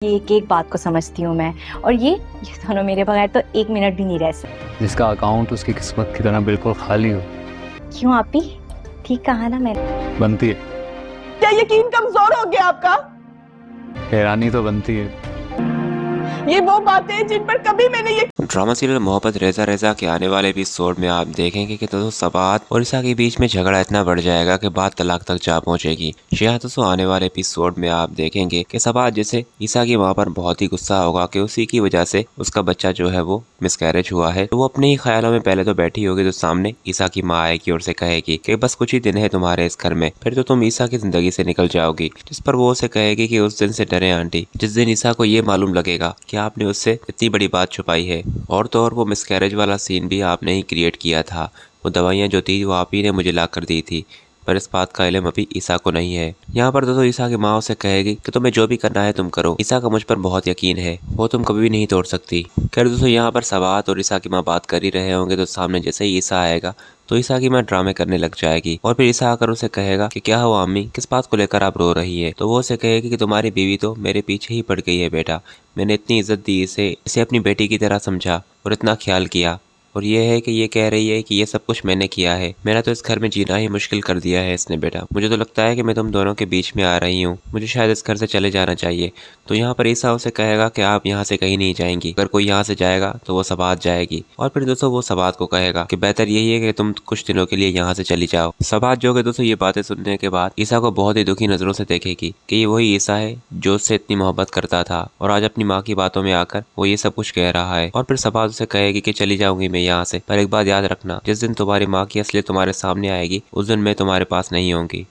ये एक एक बात को समझती हूँ मैं। और ये दोनों मेरे बगैर तो एक मिनट भी नहीं रह सकते। जिसका अकाउंट उसकी किस्मत की तरह बिल्कुल खाली हो। क्यों आपी? ठीक कहा ना मैंने। बनती है, क्या यकीन कमजोर हो गया आपका? हैरानी तो बनती है। ये वो बातें जिन पर कभी मैंने ये ड्रामा सीरियल मोहब्बत रेजा रेजा के आने वाले एपिसोड में आप देखेंगे कि दोस्तों सबात और ईसा के बीच में झगड़ा इतना बढ़ जाएगा कि बात तलाक तक जा पहुंचेगी। जी हाँ दोस्तों, आने वाले एपिसोड में आप देखेंगे कि सबात जैसे ईसा की मां पर बहुत ही गुस्सा होगा कि उसी की वजह से उसका बच्चा जो है वो मिसकैरेज हुआ है। तो वो अपने ही ख्यालों में पहले तो बैठी होगी, तो सामने ईसा की माँ आएगी और से कहेगी कि बस कुछ ही दिन है तुम्हारे इस घर में, फिर तो तुम ईसा की जिंदगी से निकल जाओगी। जिस पर वो उसे कहेगी कि उस दिन से डरे आंटी, जिस दिन ईसा को ये मालूम लगेगा कि आपने उससे इतनी बड़ी बात छुपाई है। और तो और वो मिसकैरेज वाला सीन भी आपने ही क्रिएट किया था। वो दवाइयाँ जो थी वो आप ही ने मुझे ला कर दी थी, पर इस बात का इल्म अभी ईसा को नहीं है। यहाँ पर दोस्तों ईसा की माँ उसे कहेगी कि तुम्हें जो भी करना है तुम करो, ईसा का मुझ पर बहुत यकीन है, वो तुम कभी भी नहीं तोड़ सकती। खैर दोस्तों, यहाँ पर सबात और ईसा की माँ बात कर ही रहे होंगे, तो सामने जैसे ही ईसा आएगा तो ईसा की माँ ड्रामे करने लग जाएगी। और फिर ईसा आकर उसे कहेगा कि क्या हुआ अम्मी, किस बात को लेकर आप रो रही है? तो वो उसे कहेगी कि तुम्हारी बीवी तो मेरे पीछे ही पड़ गई है बेटा, मैंने इतनी इज्जत दी इसे अपनी बेटी की तरह समझा और इतना ख्याल किया, और ये है कि ये कह रही है कि ये सब कुछ मैंने किया है, मेरा तो इस घर में जीना ही मुश्किल कर दिया है इसने बेटा। मुझे तो लगता है कि मैं तुम दोनों के बीच में आ रही हूँ, मुझे शायद इस घर से चले जाना चाहिए। तो यहाँ पर ईसा उसे कहेगा कि आप यहाँ से कहीं नहीं जाएंगी, अगर कोई यहाँ से जाएगा तो वो सबात जाएगी। और फिर दोस्तों वो सबात को कहेगा कि बेहतर यही है कि तुम कुछ दिनों के लिए यहाँ से चली जाओ। सबात जो है दोस्तों ये बातें सुनने के बाद ईसा को बहुत ही दुखी नजरों से देखेगी कि ये वही ईसा है जो उससे इतनी मोहब्बत करता था, और आज अपनी माँ की बातों में आकर वो ये सब कुछ कह रहा है। और फिर सबात उसे कहेगी कि चली जाऊंगी मैं यहाँ से, पर एक बात याद रखना, जिस दिन तुम्हारी माँ की असलियत तुम्हारे सामने आएगी उस दिन मैं तुम्हारे पास नहीं होंगी।